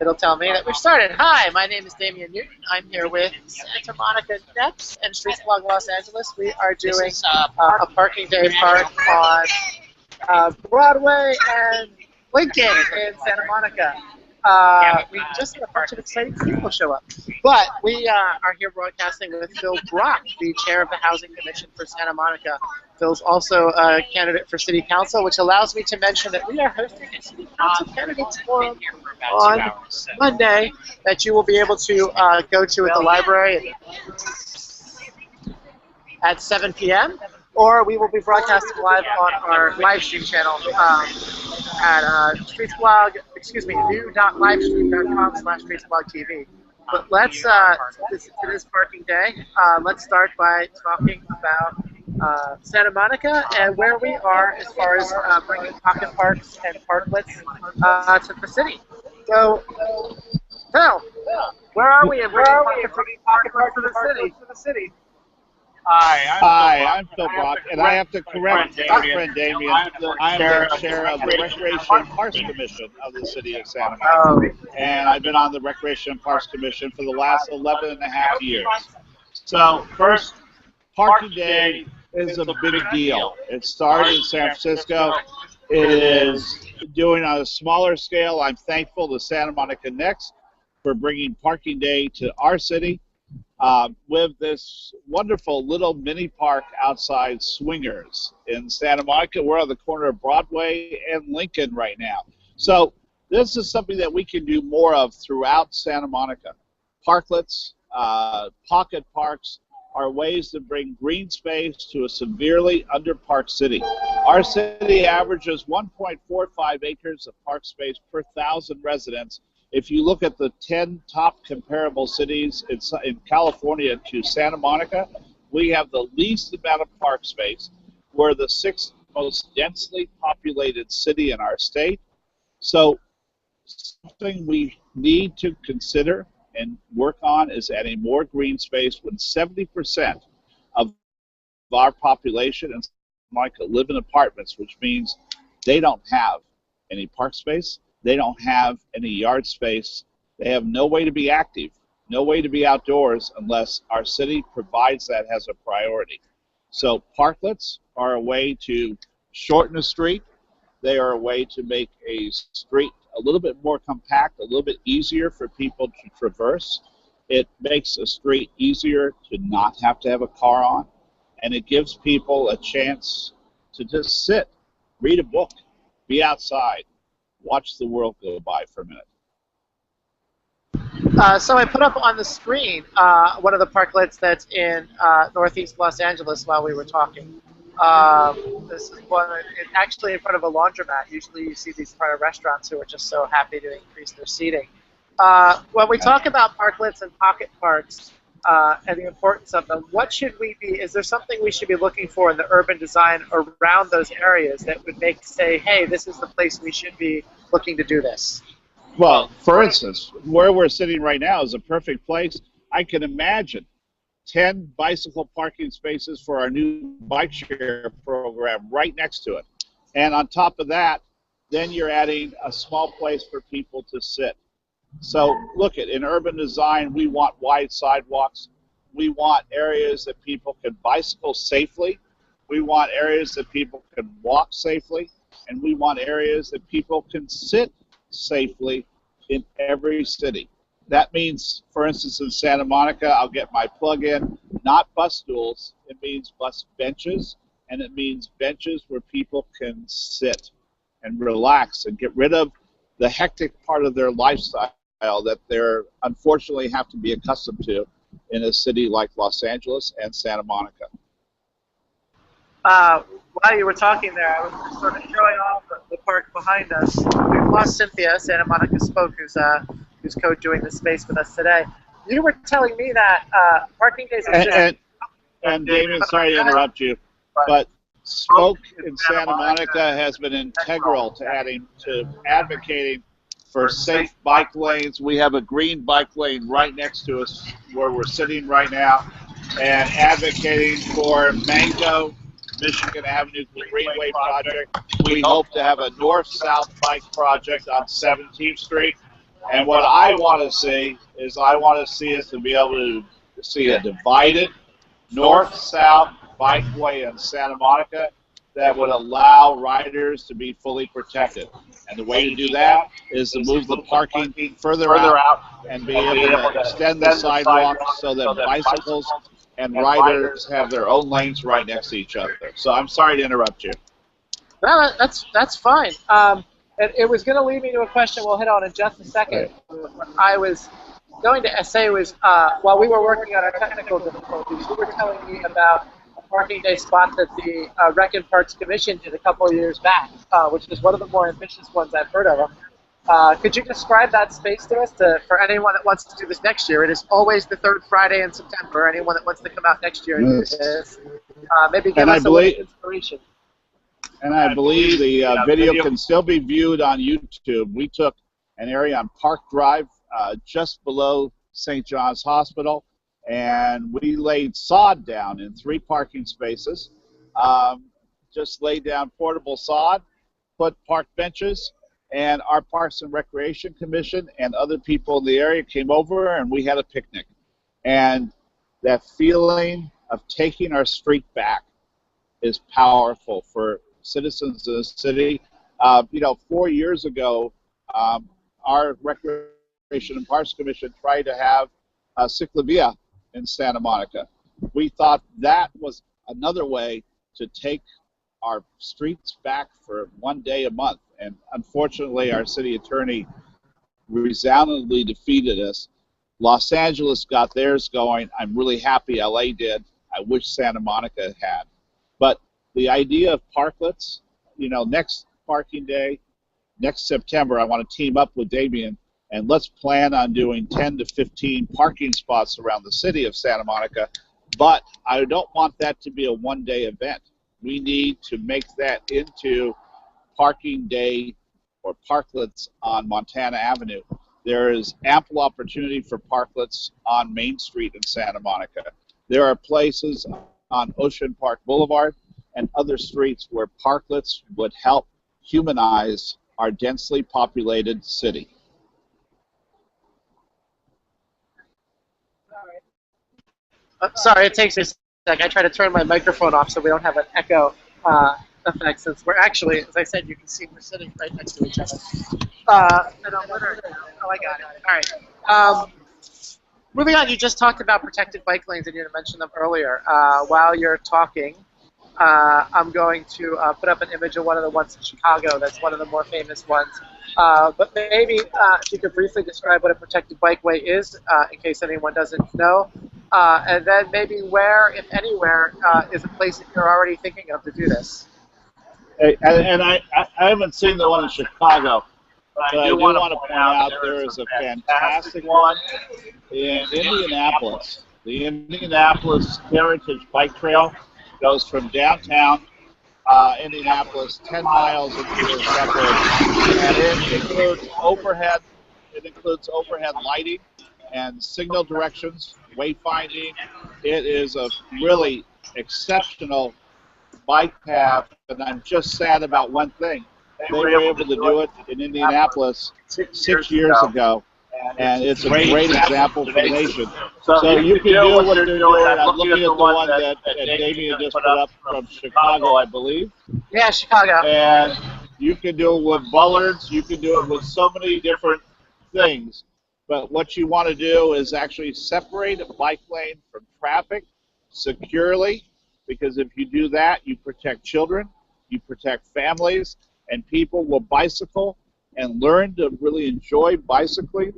It'll tell me that we've started. Hi, my name is Damian Newton. I'm here with Santa Monica Neps and Streets Blog Los Angeles. We are doing a parking day park on Broadway and Lincoln in Santa Monica. We just had a bunch of exciting people show up. But we are here broadcasting with Phil Brock, the chair of the Housing Commission for Santa Monica. Phil's also a candidate for City Council, which allows me to mention that we are hosting a City Council Candidates Forum on Monday that you will be able to go to at the library at 7 p.m. Or we will be broadcasting live on our live stream channel at new.livestream.com/streetsblogtv. But let's, it is parking day. Let's start by talking about Santa Monica and where we are as far as bringing pocket parks and parklets to the city. So, Phil, where are we in bringing pocket parks to the city? Hi, I'm Phil Brock, and I have to correct our friend Damian. I'm the chair of the Recreation and Parks Commission of the City of Santa Monica, and I've been on the Recreation and Parks Commission for the last 11 and a half years. So, first, Parking Day is a big deal. It started in San Francisco. It is doing on a smaller scale. I'm thankful to Santa Monica Next for bringing Parking Day to our city. With this wonderful little mini park outside Swingers in Santa Monica. We're on the corner of Broadway and Lincoln right now. So this is something that we can do more of throughout Santa Monica. Parklets, pocket parks are ways to bring green space to a severely underparked city. Our city averages 1.45 acres of park space per 1,000 residents. If you look at the 10 top comparable cities in California to Santa Monica, we have the least amount of park space. We're the 6th most densely populated city in our state. So something we need to consider and work on is adding more green space when 70% of our population in Santa Monica live in apartments, which means they don't have any park space. They don't have any yard space. They have no way to be active, no way to be outdoors unless our city provides that as a priority. So parklets are a way to shorten a street. They are a way to make a street a little bit more compact, a little bit easier for people to traverse. It makes a street easier to not have to have a car on, and it gives people a chance to just sit, read a book, be outside, watch the world go by for a minute. So I put up on the screen one of the parklets that's in northeast Los Angeles while we were talking. This is one actually in front of a laundromat. Usually you see these in front of restaurants who are just so happy to increase their seating. When we talk about parklets and pocket parks and the importance of them, what should we be, is there something we should be looking for in the urban design around those areas that would make, say, hey, this is the place we should be looking to do this? Well, for instance, where we're sitting right now is a perfect place. I can imagine 10 bicycle parking spaces for our new bike share program right next to it. And on top of that, then you're adding a small place for people to sit. So look, in urban design, we want wide sidewalks. We want areas that people can bicycle safely. We want areas that people can walk safely. And we want areas that people can sit safely in every city. That means, for instance, in Santa Monica, I'll get my plug in, not bus stools. It means bus benches, and it means benches where people can sit and relax and get rid of the hectic part of their lifestyle that they're unfortunately have to be accustomed to in a city like Los Angeles and Santa Monica. While you were talking there, I was sort of showing off the park behind us. We've lost Cynthia, Santa Monica Spoke, who's co-doing the space with us today. You were telling me that parking days are just... And Damien, sorry to interrupt you, but Spoke in Santa Monica has been integral to advocating for safe bike lanes. We have a green bike lane right next to us where we're sitting right now, and advocating for Mango, Michigan Avenue Greenway project. We hope to have a north-south bike project on 17th Street. And what I want to see is I want to see us to be able to see a divided north-south bikeway in Santa Monica that would allow riders to be fully protected. And the way to do that is to move the parking further out and be able to extend the sidewalks so that bicycles and riders have their own lanes right next to each other. So I'm sorry to interrupt you. No, that's fine. It was going to lead me to a question we'll hit on in just a second. What I was going to say was, while we were working on our technical difficulties, you were telling me about a parking day spot that the Rec and Parks Commission did a couple of years back, which is one of the more ambitious ones I've heard of. Could you describe that space to us for anyone that wants to do this next year? It is always the third Friday in September. Anyone that wants to come out next year and do this, maybe give us a little inspiration. And I believe the video can still be viewed on YouTube. We took an area on Park Drive just below St. John's Hospital, and we laid sod down in 3 parking spaces. Just laid down portable sod, put park benches, and our Parks and Recreation Commission and other people in the area came over and we had a picnic. And that feeling of taking our street back is powerful for citizens of the city. 4 years ago, our Recreation and Parks Commission tried to have a ciclovia in Santa Monica. We thought that was another way to take our streets back for one day a month. And unfortunately, our city attorney resoundingly defeated us. Los Angeles got theirs going. I'm really happy LA did. I wish Santa Monica had. But the idea of parklets, next parking day, next September, I want to team up with Damien, and let's plan on doing 10 to 15 parking spots around the city of Santa Monica. But I don't want that to be a one-day event. We need to make that into parking day or parklets on Montana Avenue. There is ample opportunity for parklets on Main Street in Santa Monica. There are places on Ocean Park Boulevard and other streets where parklets would help humanize our densely populated city. Sorry, it takes a sec. I try to turn my microphone off so we don't have an echo effect, since we're actually, as I said, you can see we're sitting right next to each other. And I'm wondering, I got it. All right. Moving on, you just talked about protected bike lanes, and you mentioned them earlier. While you're talking, I'm going to put up an image of one of the ones in Chicago. That's one of the more famous ones. But maybe if you could briefly describe what a protected bikeway is, in case anyone doesn't know. And then maybe where, if anywhere, is a place that you're already thinking of to do this. And I haven't seen the one in Chicago, but I do want to point out there is a fantastic one in Indianapolis. The Indianapolis Heritage Bike Trail goes from downtown Indianapolis 10 miles into the suburbs, and it includes overhead lighting and signal directions, wayfinding. It is a really exceptional bike path, and I'm just sad about one thing. They were able to do it in Indianapolis 6 years ago, and it's a great example for the nation. So you can do what they're doing. I'm looking at the one that Damien just put up from Chicago, I believe. Yeah, Chicago. And you can do it with bollards. You can do it with so many different things. But what you want to do is actually separate a bike lane from traffic securely, because if you do that, you protect children, you protect families, and people will bicycle and learn to really enjoy bicycling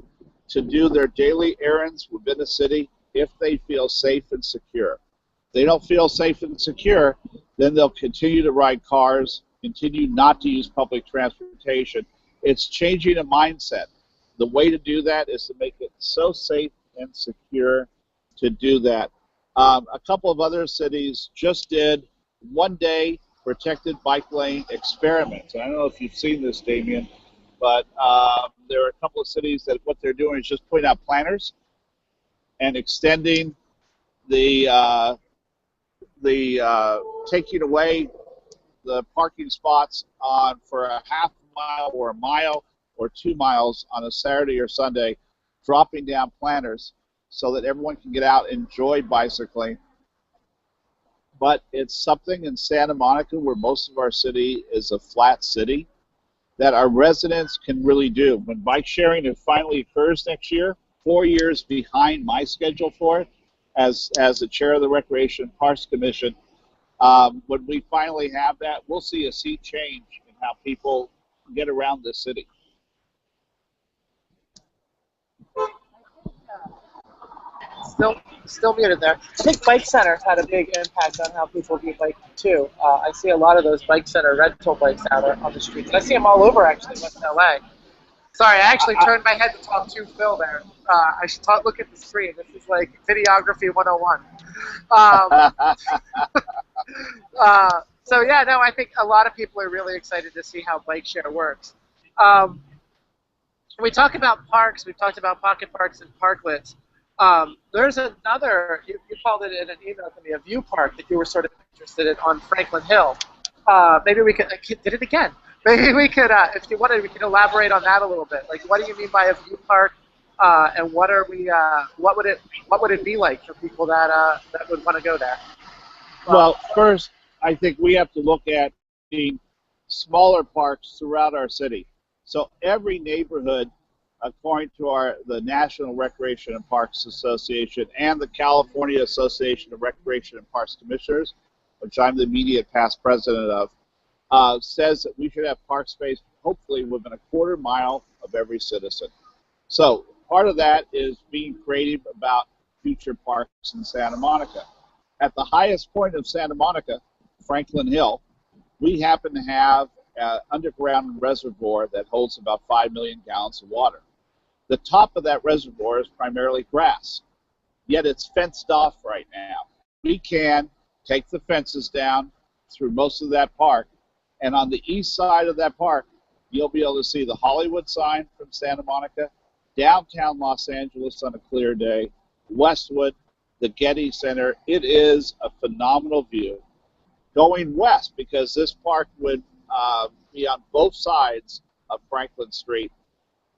to do their daily errands within the city if they feel safe and secure. If they don't feel safe and secure, then they'll continue to ride cars, continue not to use public transportation. It's changing a mindset. The way to do that is to make it so safe and secure to do that. A couple of other cities just did one-day protected bike lane experiments. And I don't know if you've seen this, Damien, but there are a couple of cities that what they're doing is just putting out planters and extending the taking away the parking spots on for a half mile or a mile or 2 miles on a Saturday or Sunday, dropping down planters so that everyone can get out and enjoy bicycling. But it's something in Santa Monica, where most of our city is a flat city, that our residents can really do. When bike sharing finally occurs next year, 4 years behind my schedule for it, as the chair of the Recreation and Parks Commission, when we finally have that, we'll see a sea change in how people get around the city. Still muted there. I think Bike Center had a big impact on how people do biking too. I see a lot of those Bike Center rental bikes out on the streets. And I see them all over, actually, in West LA. Sorry, I actually turned my head to talk to Phil there. I should look at the screen. This is like videography 101. So yeah, no, I think a lot of people are really excited to see how bike share works. When we talk about parks, we've talked about pocket parks and parklets. There's another, you called it in an email to me, a view park that you were sort of interested in on Franklin Hill. Maybe we could, I did it again. Maybe we could, if you wanted, we could elaborate on that a little bit. Like, what do you mean by a view park, and what would it be like for people that would want to go there? Well, first, I think we have to look at the smaller parks throughout our city. So every neighborhood, according to the National Recreation and Parks Association and the California Association of Recreation and Parks Commissioners, which I'm the immediate past president of, says that we should have park space hopefully within a quarter mile of every citizen. So part of that is being creative about future parks in Santa Monica. At the highest point of Santa Monica, Franklin Hill, we happen to have an underground reservoir that holds about 5 million gallons of water. The top of that reservoir is primarily grass, yet it's fenced off right now. We can take the fences down through most of that park, and on the east side of that park, you'll be able to see the Hollywood sign from Santa Monica, downtown Los Angeles on a clear day, Westwood, the Getty Center. It is a phenomenal view. Going west, because this park would be on both sides of Franklin Street.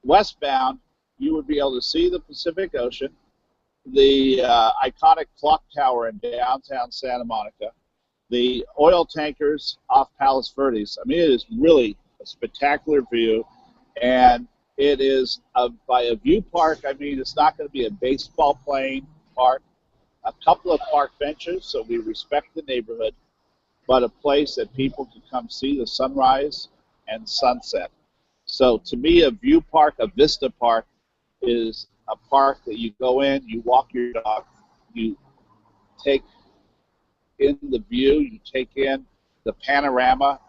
Westbound, you would be able to see the Pacific Ocean, the iconic clock tower in downtown Santa Monica, the oil tankers off Palos Verdes. I mean, it is really a spectacular view, and it is by a view park. I mean, it's not going to be a baseball playing park, a couple of park benches, so we respect the neighborhood, but a place that people can come see the sunrise and sunset. So to me, a view park, a vista park, is a park that you go in, you walk your dog, you take in the view, you take in the panorama,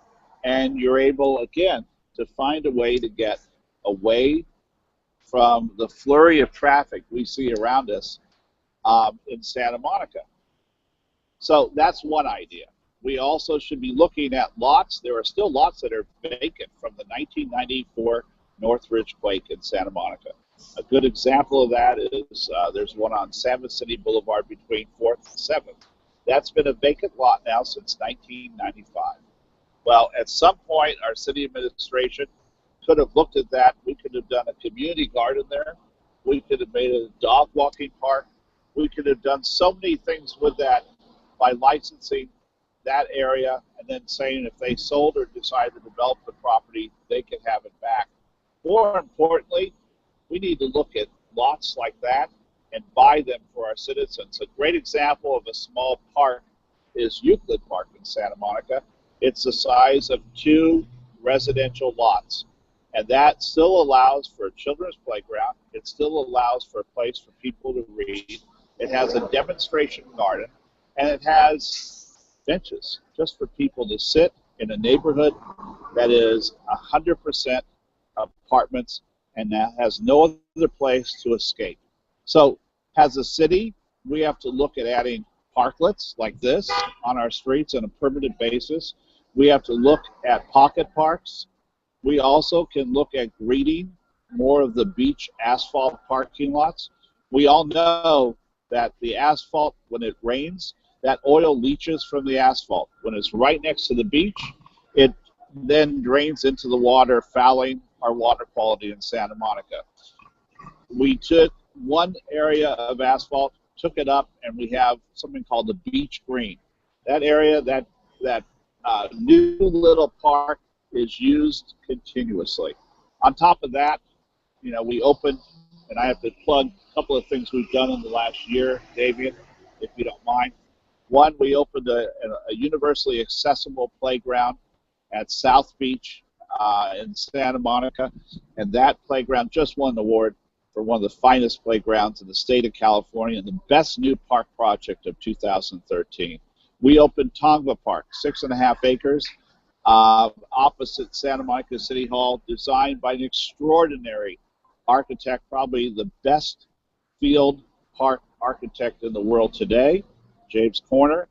and you're able, again, to find a way to get away from the flurry of traffic we see around us in Santa Monica. So that's one idea. We also should be looking at lots. There are still lots that are vacant from the 1994 Northridge quake in Santa Monica. A good example of that is there's one on San City Boulevard between 4th and 7th. That's been a vacant lot now since 1995. Well, at some point, our city administration could have looked at that. We could have done a community garden there. We could have made a dog walking park. We could have done so many things with that by licensing that area and then saying if they sold or decided to develop the property, they could have it back. More importantly, we need to look at lots like that and buy them for our citizens. A great example of a small park is Euclid Park in Santa Monica. It's the size of 2 residential lots, and that still allows for a children's playground. It still allows for a place for people to read. It has a demonstration garden, and it has benches just for people to sit in a neighborhood that is 100% apartments and that has no other place to escape. So as a city, we have to look at adding parklets like this on our streets on a permanent basis. We have to look at pocket parks. We also can look at grading more of the beach asphalt parking lots. We all know that the asphalt, when it rains, that oil leaches from the asphalt. When it's right next to the beach, it then drains into the water, fouling our water quality in Santa Monica. We took one area of asphalt, took it up, and we have something called the beach green. That area, that new little park is used continuously. On top of that, you know, we opened, and I have to plug a couple of things we've done in the last year, Davian, if you don't mind. One, we opened a universally accessible playground at South Beach in Santa Monica, and that playground just won an award for one of the finest playgrounds in the state of California and the best new park project of 2013. We opened Tongva Park, 6.5 acres, opposite Santa Monica City Hall, designed by an extraordinary architect, probably the best field park architect in the world today, James Corner.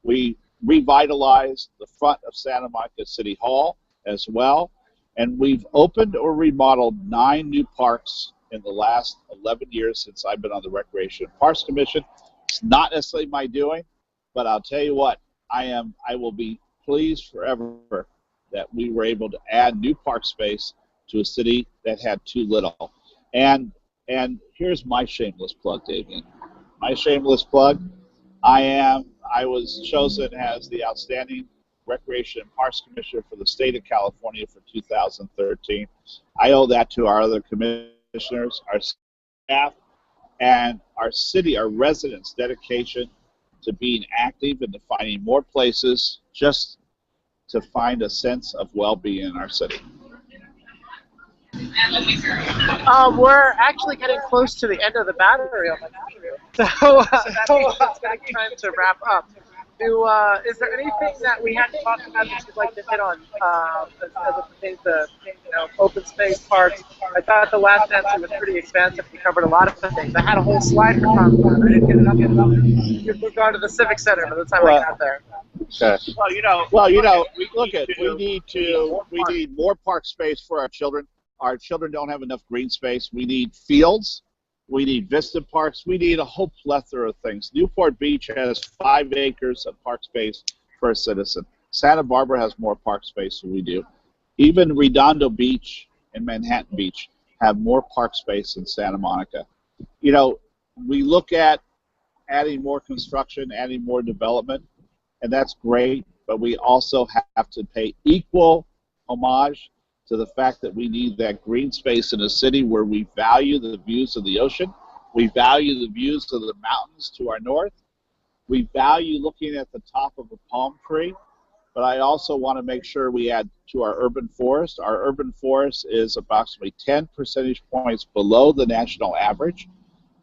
We revitalized the front of Santa Monica City Hall as well, and we've opened or remodeled 9 new parks in the last 11 years since I've been on the Recreation and Parks Commission. It's not necessarily my doing, but I'll tell you what, I will be pleased forever that we were able to add new park space to a city that had too little. And here's my shameless plug, Davian. My shameless plug, I was chosen as the outstanding Recreation and Parks Commissioner for the state of California for 2013. I owe that to our other commissioners, our staff, and our city, our residents' dedication to being active and to finding more places just to find a sense of well-being in our city. We're actually getting close to the end of the battery on my computer, so that means it's going to be time to wrap up. Is there anything that we hadn't talked about that you'd like to hit on as it pertains to, open space parks? I thought the last answer was pretty expansive. We covered a lot of things. I had a whole slide for Tom. I didn't get it up with regard to the Civic Center by the time I got there. Okay. We need more park space for our children. Our children don't have enough green space. We need fields. We need vista parks. We need a whole plethora of things. Newport Beach has 5 acres of park space for a citizen. Santa Barbara has more park space than we do. Even Redondo Beach and Manhattan Beach have more park space than Santa Monica. You know, we look at adding more construction, adding more development, and that's great, but we also have to pay equal homage to the fact that we need that green space in a city where we value the views of the ocean, we value the views of the mountains to our north, we value looking at the top of a palm tree, but I also want to make sure we add to our urban forest. Our urban forest is approximately 10 percentage points below the national average.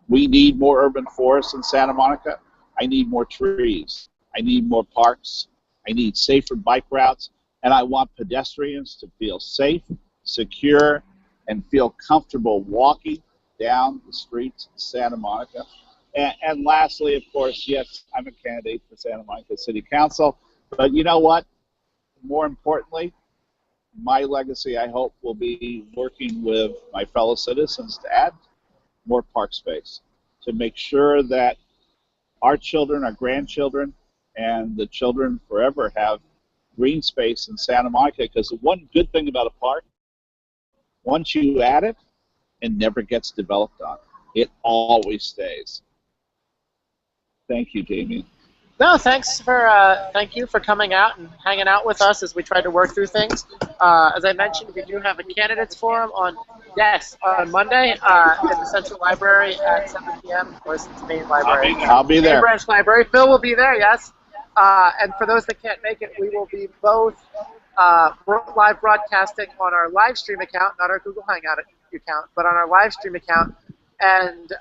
We need more urban forests in Santa Monica. I need more trees. I need more parks. I need safer bike routes. And I want pedestrians to feel safe, secure, and feel comfortable walking down the streets of Santa Monica. And lastly, of course, yes, I'm a candidate for Santa Monica City Council. But you know what? More importantly, my legacy, I hope, will be working with my fellow citizens to add more park space, to make sure that our children, our grandchildren, and the children forever have green space in Santa Monica, because the one good thing about a park, once you add it, it never gets developed on. It always stays. Thank you, Damien. No, thank you for coming out and hanging out with us as we try to work through things. As I mentioned, we do have a candidates forum on Monday in the Central Library at 7 p.m. Of course, it's the main library. I'll be there. Main branch library. Phil will be there, yes. And for those that can't make it, we will be both live broadcasting on our live stream account, not our Google Hangout account, but on our live stream account, and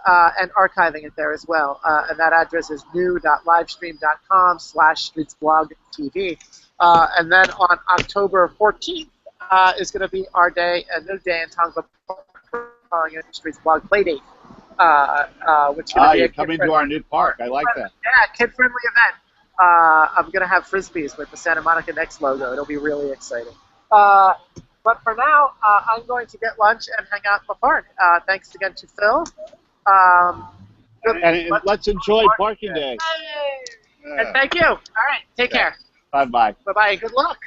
archiving it there as well. And that address is new.livestream.com/streetsblogtv. And then on October 14th is going to be our day, a new day in Tongva Park, calling it Streets Blog Playdate. Which you're coming to our new park. I like that. Yeah, kid-friendly event. I'm going to have Frisbees with the Santa Monica Next logo. It'll be really exciting. But for now, I'm going to get lunch and hang out in the park. Thanks again to Phil. And let's enjoy Parking Day. And thank you. All right, take care. Bye-bye. Bye-bye. Good luck.